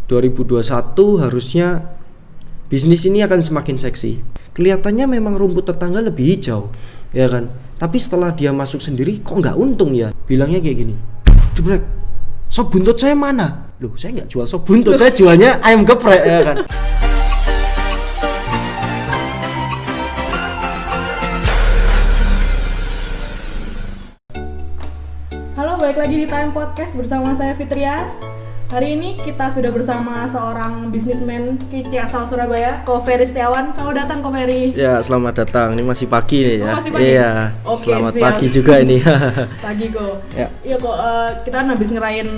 2021 harusnya bisnis ini akan semakin seksi. Kelihatannya memang rumput tetangga lebih hijau, ya kan? Tapi setelah dia masuk sendiri, kok nggak untung ya? Bilangnya kayak gini, "Jebrek, sop buntut saya mana?" Loh, saya nggak jual sop buntut, saya jualnya ayam geprek, ya kan? Halo, balik lagi di Time Podcast bersama saya Fitria. Hari ini kita sudah bersama seorang bisnismen kece asal Surabaya, Ko Ferry Setiawan. Selamat datang, Ko Ferry. Ya, selamat datang. Ini masih pagi nih ya. Masih pagi? Iya. Oke, selamat siap. pagi juga ini. Pagi, Ko. Ya. Iya, Ko. Kita kan habis ngerayain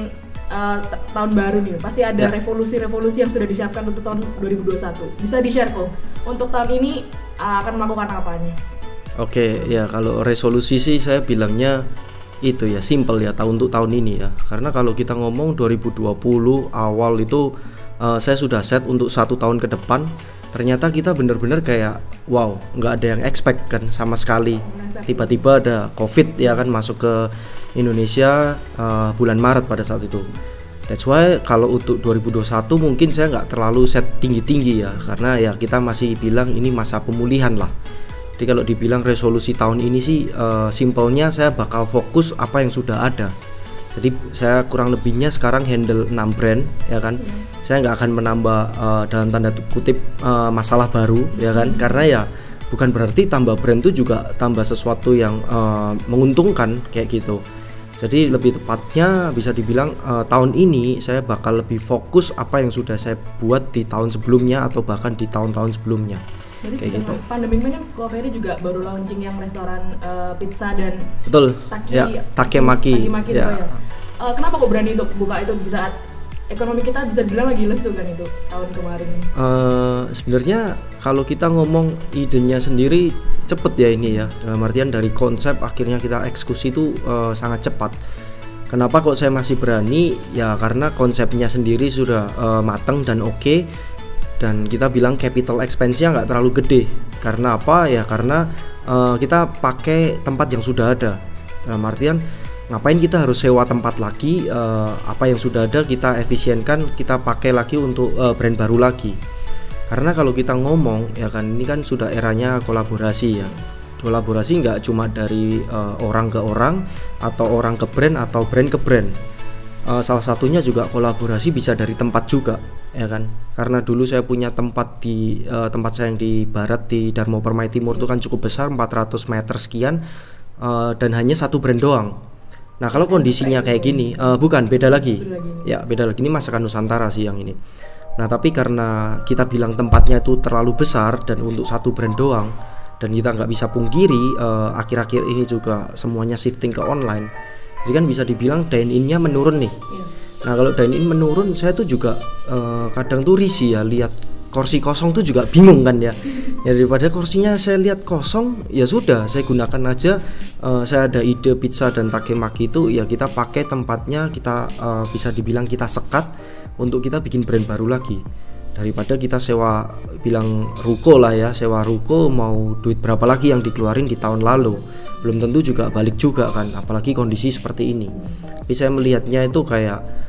tahun baru nih. Pasti ada revolusi-revolusi yang sudah disiapkan untuk tahun 2021. Bisa di-share, Ko. Untuk tahun ini akan melakukan apa nih? Oke, ya kalau resolusi sih saya bilangnya itu ya simple ya untuk tahun ini ya, karena kalau kita ngomong 2020 awal itu saya sudah set untuk 1 tahun ke depan. Ternyata kita benar-benar kayak wow, nggak ada yang expect kan sama sekali. Tiba-tiba ada COVID ya kan masuk ke Indonesia bulan Maret pada saat itu. That's why kalau untuk 2021 mungkin saya nggak terlalu set tinggi-tinggi ya, karena ya kita masih bilang ini masa pemulihan lah. Jadi kalau dibilang resolusi tahun ini sih simpelnya saya bakal fokus apa yang sudah ada. Jadi saya kurang lebihnya sekarang handle 6 brand ya kan. Saya nggak akan menambah dalam tanda kutip masalah baru ya kan. Karena ya bukan berarti tambah brand itu juga tambah sesuatu yang menguntungkan kayak gitu. Jadi lebih tepatnya bisa dibilang tahun ini saya bakal lebih fokus apa yang sudah saya buat di tahun sebelumnya atau bahkan di tahun-tahun sebelumnya. Jadi kayak gitu. Pandemi ini kan Ko Ferry juga baru launching yang restoran pizza dan betul Takemaki ya. Kenapa kok berani untuk buka itu di saat ekonomi kita bisa dibilang lagi lesu kan itu tahun kemarin? Sebenarnya kalau kita ngomong idenya sendiri cepet ya ini ya, dalam artian dari konsep akhirnya kita eksekusi itu sangat cepat. Kenapa kok saya masih berani? Ya karena konsepnya sendiri sudah matang dan oke. Dan kita bilang capital expense-nya nggak terlalu gede. Karena apa? Ya karena kita pakai tempat yang sudah ada. Dalam artian ngapain kita harus sewa tempat lagi? Apa yang sudah ada kita efisienkan, kita pakai lagi untuk brand baru lagi. Karena kalau kita ngomong ya kan ini kan sudah eranya kolaborasi ya. Kolaborasi nggak cuma dari orang ke orang atau orang ke brand atau brand ke brand. Salah satunya juga kolaborasi bisa dari tempat juga ya kan, karena dulu saya punya tempat di tempat saya yang di barat di Darmo Permai Timur itu kan cukup besar 400 meter sekian dan hanya satu brand doang. Nah kalau kondisinya kayak gini bukan beda lagi ini masakan Nusantara sih yang ini. Nah tapi karena kita bilang tempatnya itu terlalu besar dan untuk satu brand doang, dan kita nggak bisa pungkiri akhir-akhir ini juga semuanya shifting ke online. Jadi kan bisa dibilang dine-in-nya menurun nih. Nah kalau dine-in menurun, saya tuh juga kadang tuh risih ya lihat kursi kosong tuh juga bingung kan ya. Ya daripada kursinya saya lihat kosong, ya sudah saya gunakan aja. Saya ada ide pizza dan Takemaki itu ya kita pakai tempatnya, kita bisa dibilang kita sekat untuk kita bikin brand baru lagi. Daripada kita sewa bilang ruko lah ya, sewa ruko mau duit berapa lagi yang dikeluarin di tahun lalu, belum tentu juga balik juga kan, apalagi kondisi seperti ini. Tapi saya melihatnya itu kayak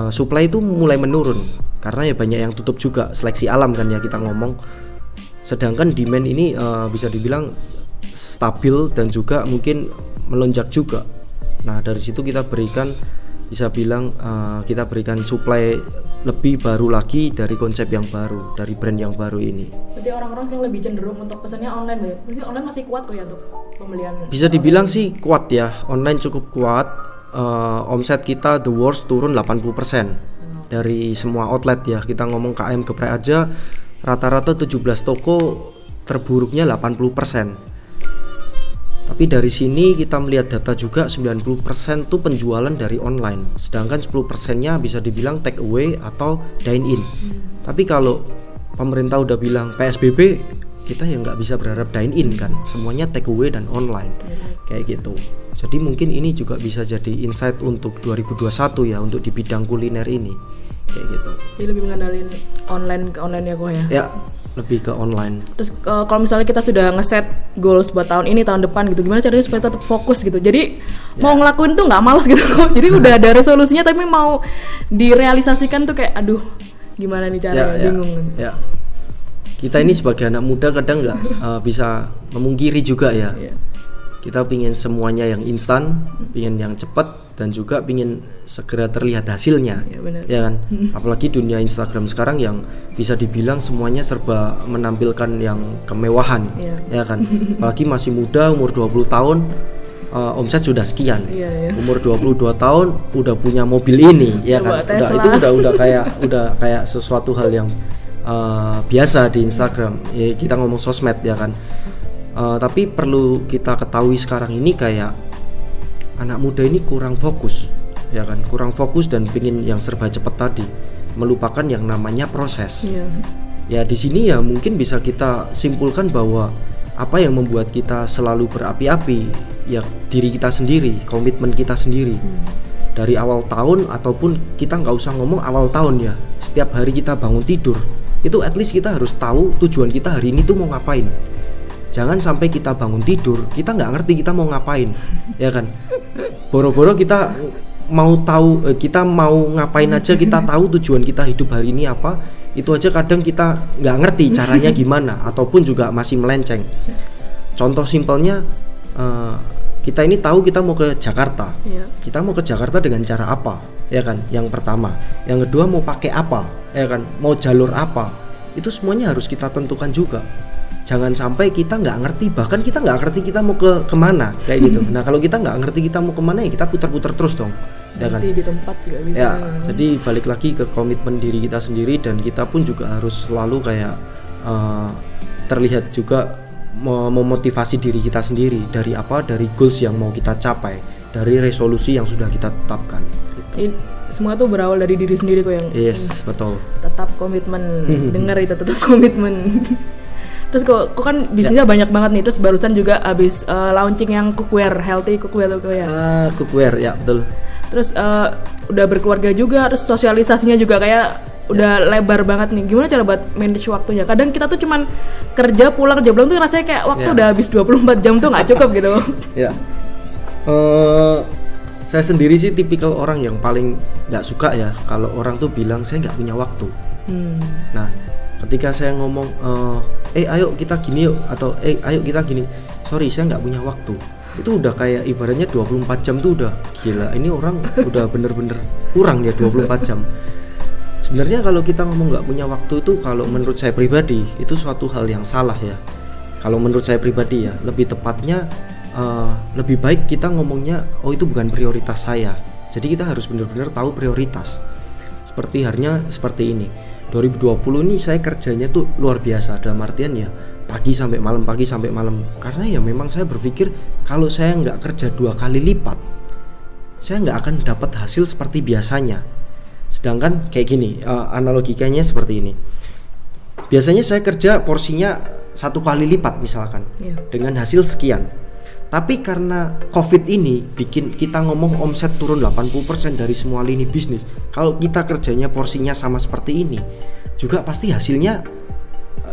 supply itu mulai menurun karena ya banyak yang tutup juga, seleksi alam kan ya kita ngomong. Sedangkan demand ini bisa dibilang stabil dan juga mungkin melonjak juga. Nah dari situ kita berikan bisa bilang kita berikan supply lebih baru lagi dari konsep yang baru, dari brand yang baru ini. Berarti orang-orang yang lebih cenderung untuk pesannya online ya? Berarti online masih kuat kok ya untuk pembelian? Bisa dibilang sih kuat ya, online cukup kuat. Omset kita the worst turun 80% dari semua outlet ya. Kita ngomong KM Geprek aja rata-rata 17 toko terburuknya 80%. Tapi dari sini kita melihat data juga 90% tuh penjualan dari online. Sedangkan 10%-nya bisa dibilang take away atau dine in. Tapi kalau pemerintah udah bilang PSBB, kita ya nggak bisa berharap dine in kan. Semuanya take away dan online. Kayak gitu. Jadi mungkin ini juga bisa jadi insight untuk 2021 ya, untuk di bidang kuliner ini. Kayak gitu. Jadi lebih mengandalkan online ke online ya kok ya? Ya. lebih ke online. Terus kalau misalnya kita sudah ngeset goals buat tahun ini, tahun depan gitu, gimana caranya supaya tetap fokus gitu? Jadi mau ngelakuin tuh nggak malas gitu kok. Jadi udah ada resolusinya tapi mau direalisasikan tuh kayak aduh gimana nih caranya, bingung. Ya. Kita ini sebagai anak muda kadang nggak bisa memungkiri juga ya. Kita pingin semuanya yang instan, pingin yang cepat, dan juga pingin segera terlihat hasilnya, ya kan? Apalagi dunia Instagram sekarang yang bisa dibilang semuanya serba menampilkan yang kemewahan, ya kan? Apalagi masih muda, umur 20 tahun, omset sudah sekian, umur 22 tahun udah punya mobil ini, ya kan? Udah kayak sesuatu hal yang biasa di Instagram. Ya, kita ngomong sosmed, ya kan? Tapi perlu kita ketahui sekarang ini kayak anak muda ini kurang fokus, ya kan? Kurang fokus dan pingin yang serba cepat tadi, melupakan yang namanya proses. Ya di sini ya mungkin bisa kita simpulkan bahwa apa yang membuat kita selalu berapi-api ya diri kita sendiri, komitmen kita sendiri. Dari awal tahun ataupun kita nggak usah ngomong awal tahun ya, setiap hari kita bangun tidur itu at least kita harus tahu tujuan kita hari ini tuh mau ngapain. Jangan sampai kita bangun tidur kita nggak ngerti kita mau ngapain, ya kan? Boro-boro kita mau tahu kita mau ngapain aja, kita tahu tujuan kita hidup hari ini apa, itu aja kadang kita nggak ngerti caranya gimana ataupun juga masih melenceng. Contoh simpelnya, kita ini tahu kita mau ke Jakarta, kita mau ke Jakarta dengan cara apa, ya kan? Yang pertama, yang kedua mau pakai apa, ya kan? Mau jalur apa, itu semuanya harus kita tentukan juga. Jangan sampai kita nggak ngerti, bahkan kita nggak ngerti kita mau kemana kayak gitu. Nah kalau kita nggak ngerti kita mau kemana ya kita putar-putar terus dong, ya kan? Di tempat juga bisa. Ya, jadi balik lagi ke komitmen diri kita sendiri, dan kita pun juga harus selalu kayak terlihat juga memotivasi diri kita sendiri dari apa, dari goals yang mau kita capai, dari resolusi yang sudah kita tetapkan. Gitu. Semua tuh berawal dari diri sendiri kok yang. Yes, betul. Tetap komitmen, dengar itu tetap komitmen. Terus kok kan bisnisnya banyak banget nih. Terus barusan juga abis launching yang cookware, healthy cookware tuh ya. Cookware ya betul. Terus udah berkeluarga juga, terus sosialisasinya juga kayak udah lebar banget nih. Gimana cara buat manage waktunya? Kadang kita tuh cuman kerja pulang tuh rasanya kayak waktu udah habis 24 jam tuh nggak cukup gitu. Ya. Saya sendiri sih tipikal orang yang paling nggak suka ya kalau orang tuh bilang saya nggak punya waktu. Nah, ketika saya ngomong ayo kita gini yuk, atau ayo kita gini, sorry saya nggak punya waktu, itu udah kayak ibaratnya 24 jam tuh udah gila, ini orang udah bener-bener kurang ya 24 jam. Sebenarnya kalau kita ngomong nggak punya waktu itu, kalau menurut saya pribadi itu suatu hal yang salah ya. Kalau menurut saya pribadi ya, lebih tepatnya lebih baik kita ngomongnya itu bukan prioritas saya. Jadi kita harus benar-benar tahu prioritas. Seperti halnya seperti ini, 2020 ini saya kerjanya tuh luar biasa, dalam artian ya pagi sampai malam, karena ya memang saya berpikir kalau saya nggak kerja 2 kali lipat saya nggak akan dapat hasil seperti biasanya. Sedangkan kayak gini, analogikanya seperti ini, biasanya saya kerja porsinya 1 kali lipat misalkan, dengan hasil sekian. Tapi karena COVID ini bikin kita ngomong omset turun 80% dari semua lini bisnis. Kalau kita kerjanya porsinya sama seperti ini, juga pasti hasilnya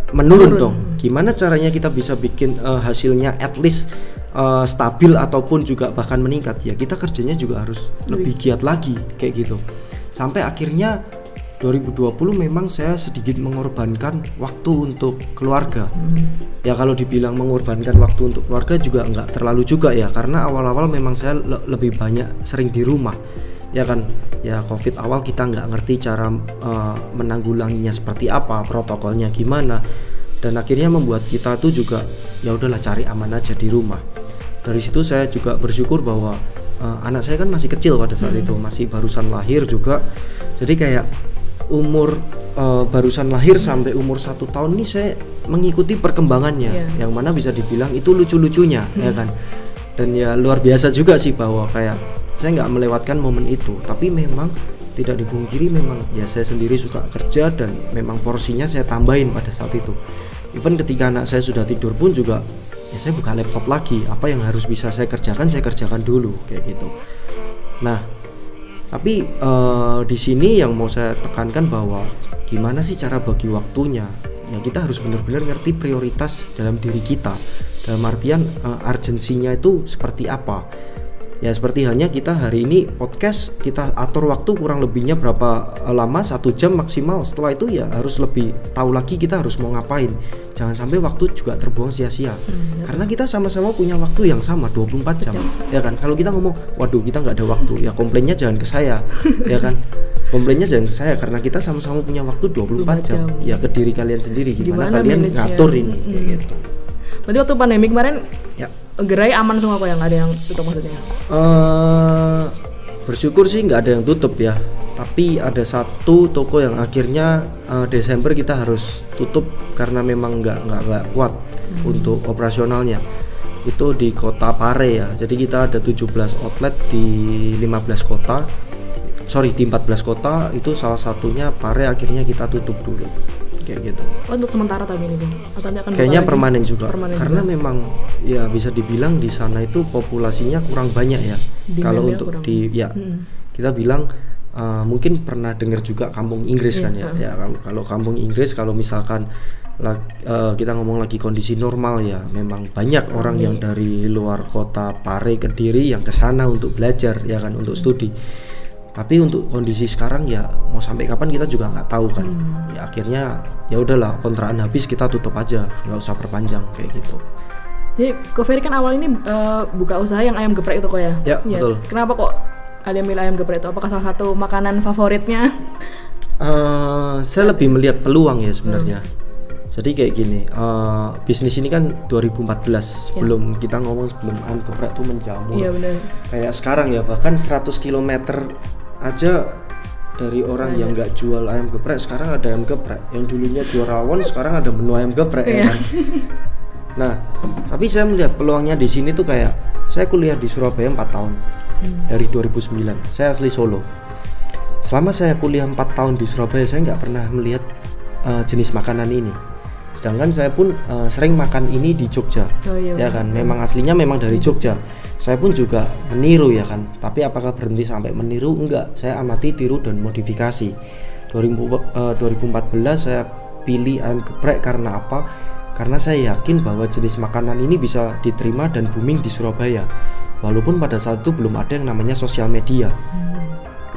menurun dong. Gimana caranya kita bisa bikin hasilnya at least stabil ataupun juga bahkan meningkat? Ya kita kerjanya juga harus lebih giat lagi kayak gitu. Sampai akhirnya 2020 memang saya sedikit mengorbankan waktu untuk keluarga. Ya kalau dibilang mengorbankan waktu untuk keluarga juga enggak terlalu juga ya, karena awal-awal memang saya lebih banyak sering di rumah. Ya kan, ya COVID awal kita nggak ngerti cara menanggulanginya seperti apa, protokolnya gimana, dan akhirnya membuat kita tuh juga ya udahlah cari aman aja di rumah. Dari situ saya juga bersyukur bahwa anak saya kan masih kecil pada saat itu, masih barusan lahir juga. Jadi kayak umur barusan lahir sampai umur 1 tahun ini saya mengikuti perkembangannya, yang mana bisa dibilang itu lucu-lucunya, ya kan. Dan ya luar biasa juga sih bahwa kayak saya nggak melewatkan momen itu. Tapi memang tidak dipungkiri, memang ya saya sendiri suka kerja dan memang porsinya saya tambahin pada saat itu. Even ketika anak saya sudah tidur pun juga ya saya buka laptop lagi, apa yang harus bisa saya kerjakan dulu kayak gitu. Nah, tapi di sini yang mau saya tekankan bahwa gimana sih cara bagi waktunya? ya kita harus benar-benar ngerti prioritas dalam diri kita, dalam artian urgensinya itu seperti apa. Ya seperti halnya kita hari ini podcast, kita atur waktu kurang lebihnya berapa lama, 1 jam maksimal. Setelah itu ya harus lebih tahu lagi kita harus mau ngapain. Jangan sampai waktu juga terbuang sia-sia. Karena kita sama-sama punya waktu yang sama 24 jam. Ya kan? Kalau kita ngomong, waduh kita nggak ada waktu, ya komplainnya jangan ke saya. Ya kan? Komplainnya jangan ke saya, karena kita sama-sama punya waktu 24 jam. Ya ke diri kalian sendiri, gimana kalian ngatur ini kayak gitu. Berarti waktu pandemi kemarin ya gerai aman semua kok, yang nggak ada yang tutup maksudnya? Bersyukur sih nggak ada yang tutup ya. Tapi ada satu toko yang akhirnya Desember kita harus tutup karena memang nggak kuat untuk operasionalnya. Itu di kota Pare ya. Jadi kita ada 17 outlet di 14 kota. Itu salah satunya Pare, akhirnya kita tutup dulu. Kayak gitu. Untuk sementara tapi ini atau akan kayaknya permanen juga. Karena memang ya bisa dibilang di sana itu populasinya kurang banyak ya. Kalau untuk kita bilang mungkin pernah dengar juga kampung Inggris kan ya. Ya kalau kampung Inggris, kalau misalkan kita ngomong lagi kondisi normal ya, memang banyak orang yang dari luar kota Pare, Kediri yang ke sana untuk belajar ya kan, untuk studi. Tapi untuk kondisi sekarang ya mau sampai kapan kita juga nggak tahu kan. Ya akhirnya ya udahlah, kontrakan habis kita tutup aja, nggak usah perpanjang kayak gitu. Jadi Ko Ferry kan awal ini buka usaha yang ayam geprek itu kok ya? Ya betul. Kenapa kok ada yang milih ayam geprek itu? Apakah salah satu makanan favoritnya? Saya lebih melihat peluang ya sebenarnya. Jadi kayak gini, bisnis ini kan 2014 sebelum kita ngomong, sebelum ayam geprek itu menjamur. Iya benar. Kayak sekarang ya, bahkan 100 km aja dari orang yang nggak jual ayam geprek, sekarang ada ayam geprek. Yang dulunya jual rawon, sekarang ada menu ayam geprek ya kan. Nah, tapi saya melihat peluangnya di sini tuh kayak, saya kuliah di Surabaya 4 tahun dari 2009. Saya asli Solo. Selama saya kuliah 4 tahun di Surabaya, saya nggak pernah melihat jenis makanan ini. Sedangkan saya pun sering makan ini di Jogja, ya kan. Memang aslinya memang dari Jogja. Saya pun juga meniru ya kan. Tapi apakah berhenti sampai meniru? Enggak. Saya amati, tiru dan modifikasi. 2014 saya pilih ayam geprek karena apa? Karena saya yakin bahwa jenis makanan ini bisa diterima dan booming di Surabaya. Walaupun pada saat itu belum ada yang namanya sosial media.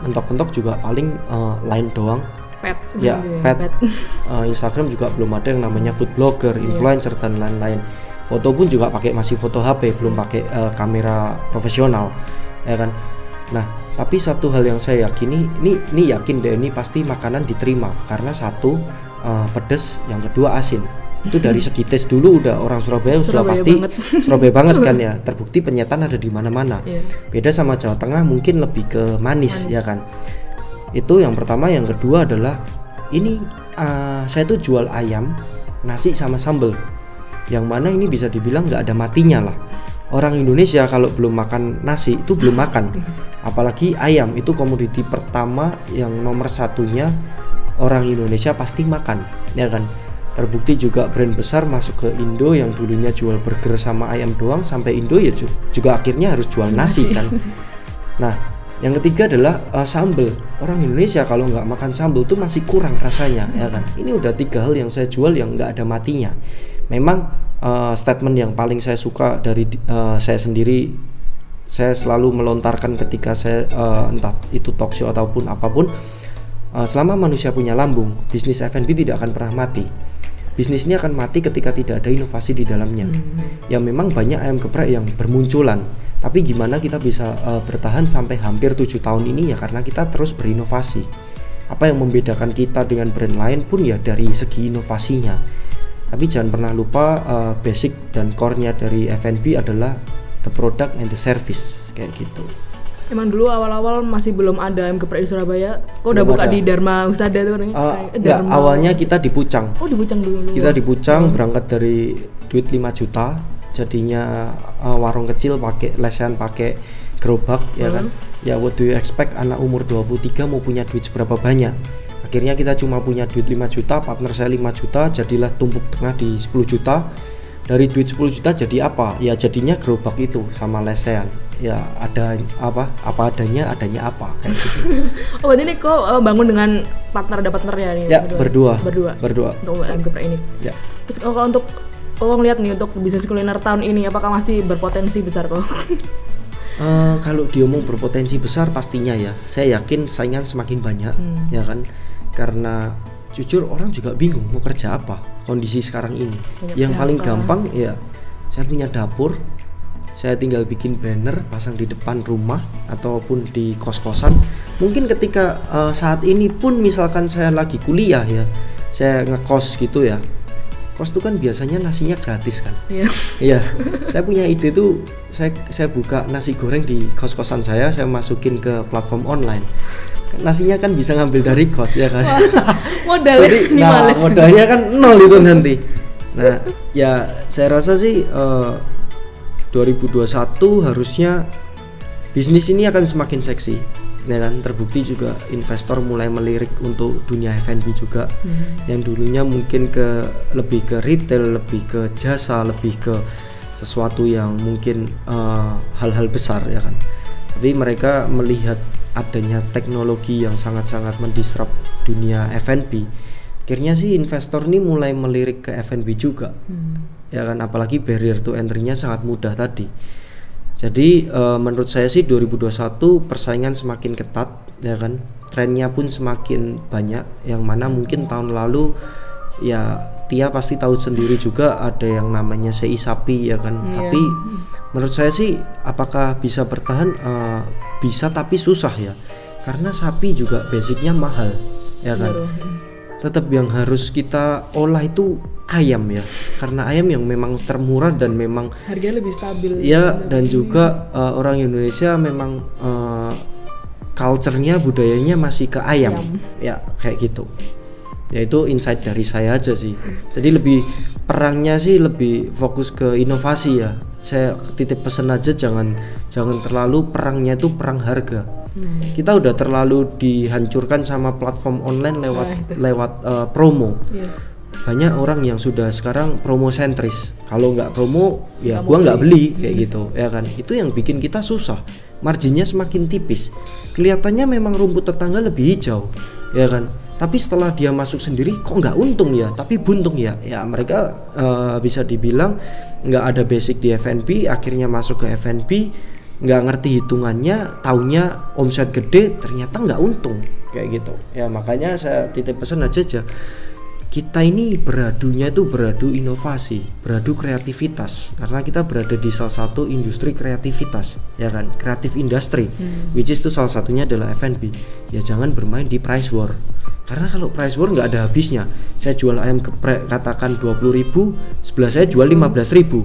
Mentok-mentok juga paling Line doang. Pet. Instagram juga belum ada yang namanya food blogger, influencer dan lain-lain. Foto pun juga masih foto HP, belum pakai kamera profesional, ya kan. Nah, tapi satu hal yang saya yakini, ini yakin deh, ini pasti makanan diterima karena satu pedes, yang kedua asin. Itu dari segi tes dulu udah orang Surabaya sudah pasti banget. Surabaya banget kan ya. Terbukti penyetan ada di mana-mana. Beda sama Jawa Tengah, mungkin lebih ke manis. Ya kan. Itu yang pertama. Yang kedua adalah ini saya tuh jual ayam, nasi sama sambal. Yang mana ini bisa dibilang nggak ada matinya lah. Orang Indonesia kalau belum makan nasi itu belum makan. Apalagi ayam, itu komoditi pertama yang nomor satunya orang Indonesia pasti makan, ya kan. Terbukti juga brand besar masuk ke Indo yang dulunya jual burger sama ayam doang, sampai Indo ya juga akhirnya harus jual nasi kan. Nah, yang ketiga adalah sambal. Orang Indonesia kalau nggak makan sambal tuh masih kurang rasanya, ya kan. Ini udah 3 hal yang saya jual yang nggak ada matinya. Memang statement yang paling saya suka dari saya sendiri, saya selalu melontarkan ketika saya entah itu talk show ataupun apapun, selama manusia punya lambung, bisnis F&B tidak akan pernah mati. Bisnis ini akan mati ketika tidak ada inovasi di dalamnya. Ya memang banyak ayam geprek yang bermunculan, tapi gimana kita bisa bertahan sampai hampir 7 tahun ini, ya karena kita terus berinovasi. Apa yang membedakan kita dengan brand lain pun ya dari segi inovasinya. Tapi jangan pernah lupa basic dan core-nya dari F&B adalah the product and the service, kayak gitu. Emang dulu awal-awal masih belum ada ayam geprek di Surabaya. Kok udah buka di Dharma Husada tuh enggak, awalnya kita di Pucang. Oh, di Pucang dulu. Kita di Pucang, berangkat dari duit 5 juta. Jadinya warung kecil pakai lesehan, pakai gerobak, ya kan. Ya what do you expect, anak umur 23 mau punya duit seberapa banyak? Akhirnya kita cuma punya duit 5 juta, partner saya 5 juta, jadilah tumpuk tengah di 10 juta. Dari duit 10 juta jadi apa? Ya jadinya gerobak itu sama lesehan. ya ada apa adanya apa kayak gitu. Oh berarti ini kok bangun dengan ada partnernya nih? Ya berdua. Untuk ayam geprek ini. Ya. Terus kalau untuk ngeliat nih untuk bisnis kuliner tahun ini apakah masih berpotensi besar kok? Kalau diomong berpotensi besar pastinya ya. Saya yakin saingan semakin banyak, ya kan? Karena jujur orang juga bingung mau kerja apa kondisi sekarang ini. Yang paling gampang ya saya punya dapur, saya tinggal bikin banner pasang di depan rumah ataupun di kos-kosan. Mungkin ketika saat ini pun misalkan saya lagi kuliah ya, saya ngekos gitu ya. Kos itu kan biasanya nasinya gratis kan. Iya. Saya punya ide tuh saya buka nasi goreng di kos-kosan saya masukin ke platform online. Nasinya kan bisa ngambil dari kos ya kan. Modalnya minimalis. Modalnya kan nol itu nanti. Nah, ya saya rasa sih 2021 harusnya bisnis ini akan semakin seksi. Ya kan, terbukti juga investor mulai melirik untuk dunia F&B juga. Yang dulunya mungkin lebih ke retail, lebih ke jasa, lebih ke sesuatu yang mungkin hal-hal besar ya kan. Tapi mereka melihat adanya teknologi yang sangat-sangat mendisrupt dunia F&B. Akhirnya sih investor ini mulai melirik ke F&B juga. Ya kan, apalagi barrier to entry-nya sangat mudah tadi. Jadi menurut saya sih 2021 persaingan semakin ketat ya kan, trennya pun semakin banyak, yang mana mungkin tahun lalu ya Tia pasti tahu sendiri juga ada yang namanya CI sapi ya kan. Tapi menurut saya sih apakah bisa bertahan, bisa tapi susah ya, karena sapi juga basicnya mahal ya kan. Tetap yang harus kita olah itu ayam ya, karena ayam yang memang termurah dan memang harganya lebih stabil ya, dan juga orang Indonesia memang culture-nya, budayanya masih ke ayam. Ya kayak gitu. Ya itu insight dari saya aja sih. Jadi lebih perangnya sih lebih fokus ke inovasi ya. Saya titip pesan aja, jangan terlalu perangnya itu perang harga. Kita udah terlalu dihancurkan sama platform online lewat promo. Banyak orang yang sudah sekarang promo sentris. Kalau nggak promo ya gua nggak beli kayak gitu ya kan. Itu yang bikin kita susah. Marginnya semakin tipis. Kelihatannya memang rumput tetangga lebih hijau ya kan. Tapi setelah dia masuk sendiri kok nggak untung ya, tapi buntung ya. Ya mereka bisa dibilang nggak ada basic di F&B, akhirnya masuk ke F&B, nggak ngerti hitungannya, taunya omset gede, ternyata nggak untung kayak gitu. Ya makanya saya titip pesan aja. Kita ini beradunya itu beradu inovasi, beradu kreativitas, karena kita berada di salah satu industri kreativitas, ya kan, kreatif industry, which is itu salah satunya adalah F&B. Ya jangan bermain di price war, karena kalau price war nggak ada habisnya. Saya jual ayam geprek katakan 20.000, sebelah saya jual 15.000,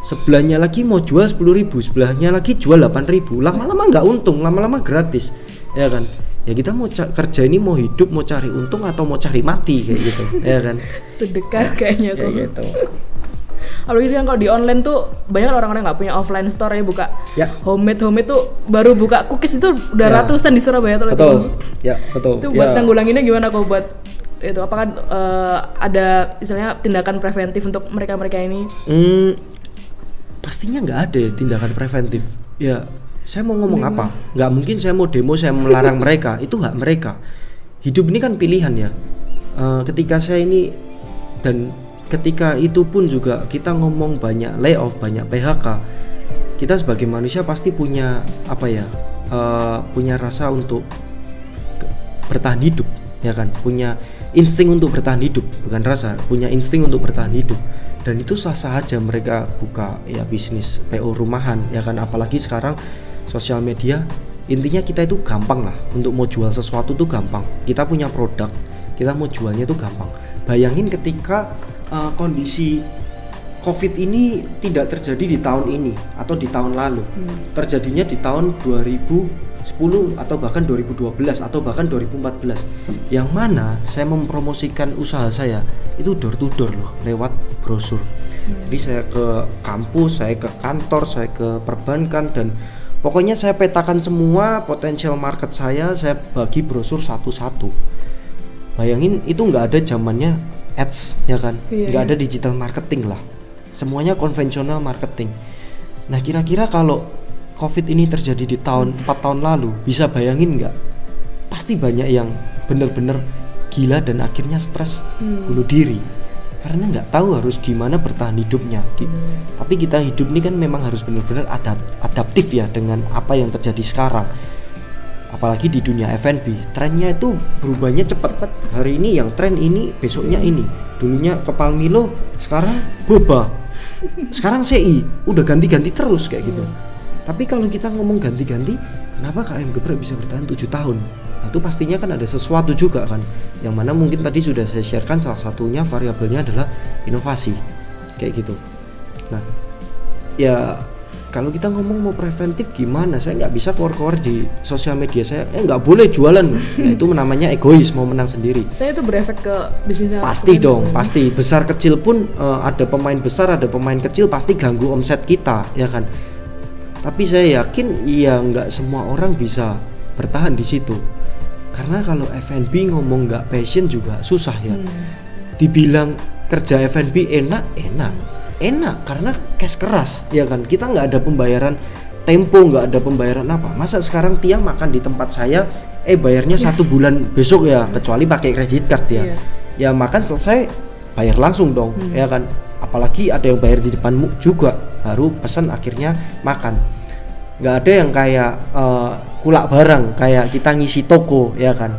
sebelahnya lagi mau jual 10.000, sebelahnya lagi jual 8.000, lama-lama nggak untung, lama-lama gratis, ya kan. Ya kita mau kerja ini mau hidup, mau cari untung atau mau cari mati kayak gitu ya kan. Sedekah kayaknya kayak gitu. Apalagi kan kalau di online tuh banyak orang-orang nggak punya offline store ya, buka homemade tuh baru buka cookies itu udah ratusan di Surabaya tuh. Betul. Ya betul. Itu buat nanggulanginnya gimana kok buat itu? Apakah ada istilahnya tindakan preventif untuk mereka ini? Pastinya nggak ada tindakan preventif. Ya. Saya mau ngomong apa? Nggak mungkin saya mau demo, saya melarang mereka. Itu hak mereka. Hidup ini kan pilihan ya. Ketika saya ini dan ketika itu pun juga kita ngomong banyak layoff, banyak PHK. Kita sebagai manusia pasti punya apa ya? Punya rasa untuk bertahan hidup, ya kan? Punya insting untuk bertahan hidup, bukan rasa, punya insting untuk bertahan hidup. Dan itu sah-sah aja mereka buka ya bisnis PO rumahan, ya kan? Apalagi sekarang sosial media, intinya kita itu gampang lah untuk mau jual sesuatu tuh gampang. Kita punya produk, kita mau jualnya tuh gampang. Bayangin ketika kondisi COVID ini tidak terjadi di tahun ini atau di tahun lalu, terjadinya di tahun 2010 atau bahkan 2012 atau bahkan 2014, yang mana saya mempromosikan usaha saya itu door to door loh, lewat brosur. Jadi saya ke kampus, saya ke kantor, saya ke perbankan, dan pokoknya saya petakan semua potensial market saya bagi brosur satu-satu. Bayangin itu nggak ada zamannya ads ya kan, nggak ada digital marketing lah, semuanya konvensional marketing. Nah kira-kira kalau COVID ini terjadi di 4 tahun lalu, bisa bayangin nggak? Pasti banyak yang bener-bener gila dan akhirnya stres bunuh diri karena nggak tahu harus gimana bertahan hidupnya. Tapi kita hidup ini kan memang harus benar-benar adaptif ya dengan apa yang terjadi sekarang. Apalagi di dunia F&B, trennya itu berubahnya cepat. Hari ini yang tren ini, besoknya ini. Dulunya kepal Milo, sekarang boba. Sekarang CI, udah ganti-ganti terus kayak gitu. Tapi kalau kita ngomong ganti-ganti, kenapa KM Geprek bisa bertahan 7 tahun? Nah, itu pastinya kan ada sesuatu juga kan, yang mana mungkin tadi sudah saya sharekan, salah satunya variabelnya adalah inovasi kayak gitu. Nah ya kalau kita ngomong mau preventif gimana, saya nggak bisa keluar-keluar di sosial media saya, nggak boleh jualan. Nah, itu namanya egois, mau menang sendiri. Tapi itu berefek ke bisnisnya. Pasti dong, pasti. Besar kecil pun ada pemain besar, ada pemain kecil, pasti ganggu omset kita, ya kan. Tapi saya yakin ya nggak semua orang bisa bertahan di situ. Karena kalau F&B ngomong nggak passion juga susah ya. Dibilang kerja F&B enak karena cash keras, ya kan. Kita nggak ada pembayaran tempo, nggak ada pembayaran apa. Masa sekarang tiang makan di tempat saya, bayarnya 1 bulan besok ya, kecuali pakai kredit card ya. Ya makan selesai bayar langsung dong, ya kan. Apalagi ada yang bayar di depanmu juga, baru pesan akhirnya makan. Nggak ada yang kayak kulak barang, kayak kita ngisi toko, ya kan.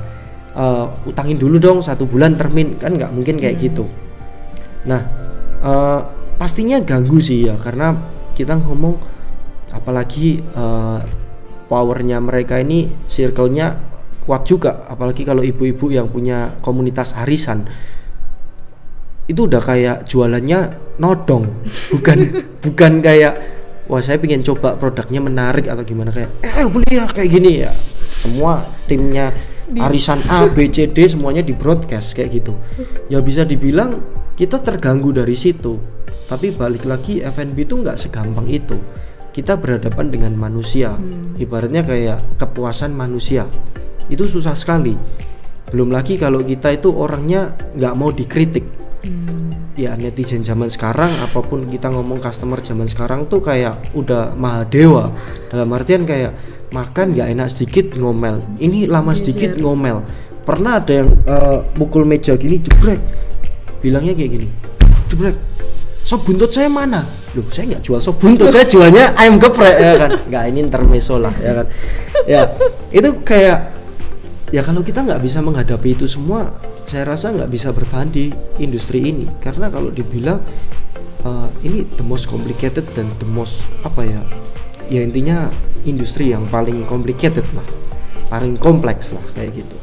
Utangin dulu dong 1 bulan termin, kan nggak mungkin kayak gitu. Nah pastinya ganggu sih ya, karena kita ngomong apalagi powernya mereka ini, circle-nya kuat juga, apalagi kalau ibu-ibu yang punya komunitas arisan itu udah kayak jualannya nodong, bukan kayak wah saya pengen coba produknya menarik atau gimana, kayak ayo beli ya kayak gini ya. Semua timnya arisan A, B, C, D semuanya di broadcast kayak gitu. Ya bisa dibilang kita terganggu dari situ. Tapi balik lagi, F&B itu nggak segampang itu. Kita berhadapan dengan manusia, ibaratnya kayak kepuasan manusia. Itu susah sekali. Belum lagi kalau kita itu orangnya nggak mau dikritik. Ya netizen zaman sekarang, apapun kita ngomong customer zaman sekarang tuh kayak udah maha dewa. Dalam artian kayak makan nggak enak sedikit ngomel, ini lama sedikit ngomel. Pernah ada yang mukul meja gini, jebrek, bilangnya kayak gini, jebrek, sop buntut saya mana? Loh, saya nggak jual sop buntut, saya jualnya ayam geprek, ya kan? Nggak, ini intermezzo lah, ya kan? Ya itu kayak, ya kalau kita nggak bisa menghadapi itu semua, saya rasa nggak bisa bertahan di industri ini. Karena kalau dibilang ini the most complicated dan the most ya intinya industri yang paling complicated lah, paling kompleks lah kayak gitu.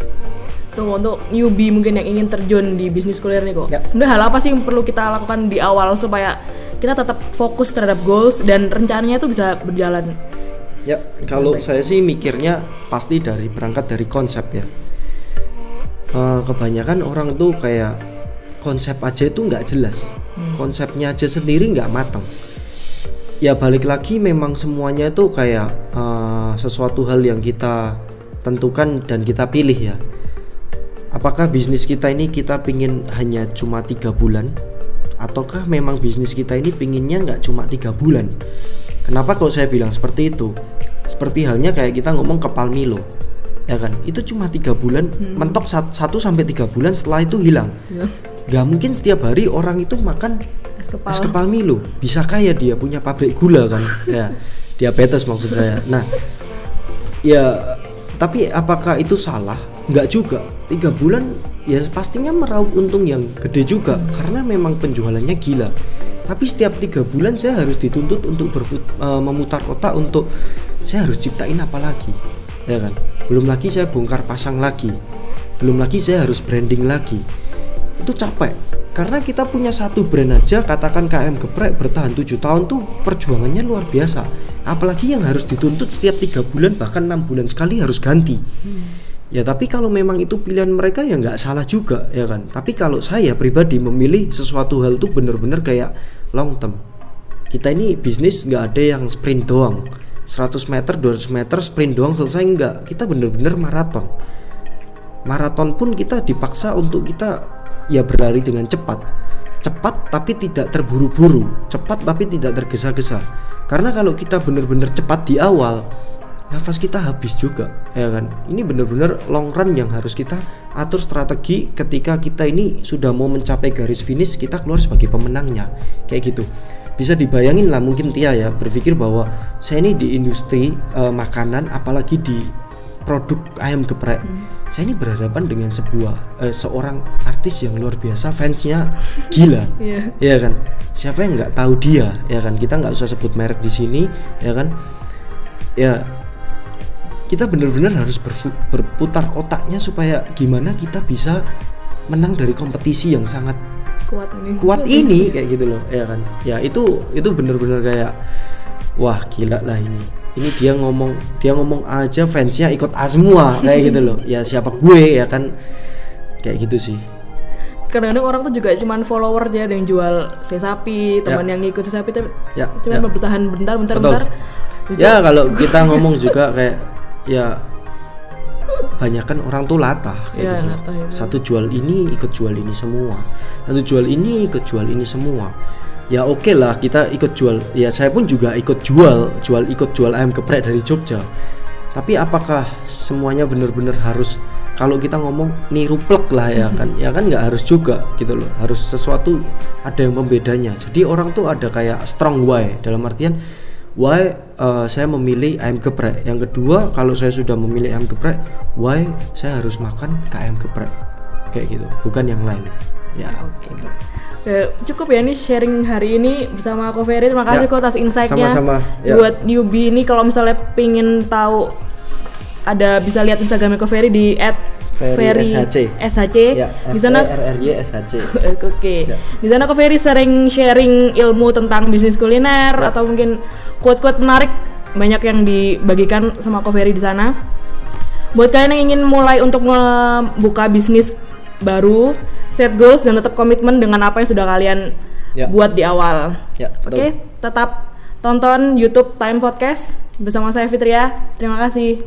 Tuh untuk newbie mungkin yang ingin terjun di bisnis kuliner nih kok. Ya. Sebenarnya hal apa sih yang perlu kita lakukan di awal supaya kita tetap fokus terhadap goals dan rencananya itu bisa berjalan? Ya, kalau saya sih mikirnya pasti berangkat dari konsep ya. Kebanyakan orang tuh kayak konsep aja itu nggak jelas, konsepnya aja sendiri nggak matang. Ya balik lagi, memang semuanya itu kayak sesuatu hal yang kita tentukan dan kita pilih ya. Apakah bisnis kita ini kita pingin hanya cuma 3 bulan, ataukah memang bisnis kita ini pinginnya nggak cuma 3 bulan? Kenapa kalau saya bilang seperti itu? Seperti halnya kayak kita ngomong kepal Milo, ya kan? Itu cuma 3 bulan, mentok 1-3 bulan, setelah itu hilang. Gak mungkin setiap hari orang itu makan es kepal Milo. Bisa kaya dia punya pabrik gula kan? Ya, diabetes maksud saya. Nah, ya tapi apakah itu salah? Enggak juga. 3 bulan ya pastinya meraup untung yang gede juga, karena memang penjualannya gila. Tapi setiap 3 bulan saya harus dituntut untuk memutar kotak, untuk saya harus ciptain apa lagi, ya kan? Belum lagi saya bongkar pasang lagi, belum lagi saya harus branding lagi. Itu capek, karena kita punya satu brand aja, katakan KM Geprek bertahan 7 tahun tuh perjuangannya luar biasa. Apalagi yang harus dituntut setiap 3 bulan bahkan 6 bulan sekali harus ganti. Ya tapi kalau memang itu pilihan mereka ya nggak salah juga, ya kan. Tapi kalau saya pribadi memilih sesuatu hal tuh bener-bener kayak long term. Kita ini bisnis nggak ada yang sprint doang, 100 meter 200 meter sprint doang selesai, enggak. Kita bener-bener maraton. Maraton pun kita dipaksa untuk kita ya berlari dengan cepat tapi tidak terburu-buru, cepat tapi tidak tergesa-gesa. Karena kalau kita benar-benar cepat di awal, nafas kita habis juga, ya kan. Ini benar-benar long run yang harus kita atur strategi ketika kita ini sudah mau mencapai garis finish, kita keluar sebagai pemenangnya, kayak gitu. Bisa dibayangin lah mungkin Tia ya, berpikir bahwa saya ini di industri makanan, apalagi di produk ayam geprek. Saya ini berhadapan dengan seorang artis yang luar biasa, fansnya gila, ya kan. Siapa yang nggak tahu dia, ya kan. Kita nggak usah sebut merek di sini, ya kan. Ya, kita benar-benar harus berputar otaknya supaya gimana kita bisa menang dari kompetisi yang sangat kuat ini, kayak gitu loh, ya kan. Ya itu benar-benar kayak wah gila lah ini. Ini dia ngomong aja fansnya ikut A semua, kayak gitu loh. Ya siapa gue, ya kan, kayak gitu sih. Kadang-kadang orang tuh juga cuman follower aja, ada yang jual sapi, teman yang ngikut sapi tapi cuman bertahan bentar. Ya kalau kita ngomong juga kayak ya banyak kan orang tuh latah kayak gitu. Latah, ya. Satu jual ini ikut jual ini semua, satu jual ini ikut jual ini semua. Ya oke lah kita ikut jual, ya saya pun juga ikut jual ayam geprek dari Jogja. Tapi apakah semuanya benar-benar harus, kalau kita ngomong niru plek lah ya kan nggak harus juga gitu loh. Harus sesuatu ada yang pembedanya. Jadi orang tuh ada kayak strong why, dalam artian why saya memilih ayam geprek. Yang kedua, kalau saya sudah memilih ayam geprek, why saya harus makan ke ayam geprek, kayak gitu, bukan yang lain. Ya. Oke. Cukup ya nih sharing hari ini bersama Ko Ferry. Terima kasih kok atas insight-nya. Sama-sama. Buat newbie ini kalau misalnya pingin tahu, ada bisa lihat Instagramnya Ko Ferry di @ferry_shc. Ya, di sana RRYSHC. Oke. Di sana Ko Ferry sering sharing ilmu tentang bisnis kuliner atau mungkin quote-quote menarik, banyak yang dibagikan sama Ko Ferry di sana. Buat kalian yang ingin mulai untuk membuka bisnis baru, set goals dan tetap komitmen dengan apa yang sudah kalian buat di awal. Oke, tetap tonton YouTube Time Podcast bersama saya Fitria. Terima kasih.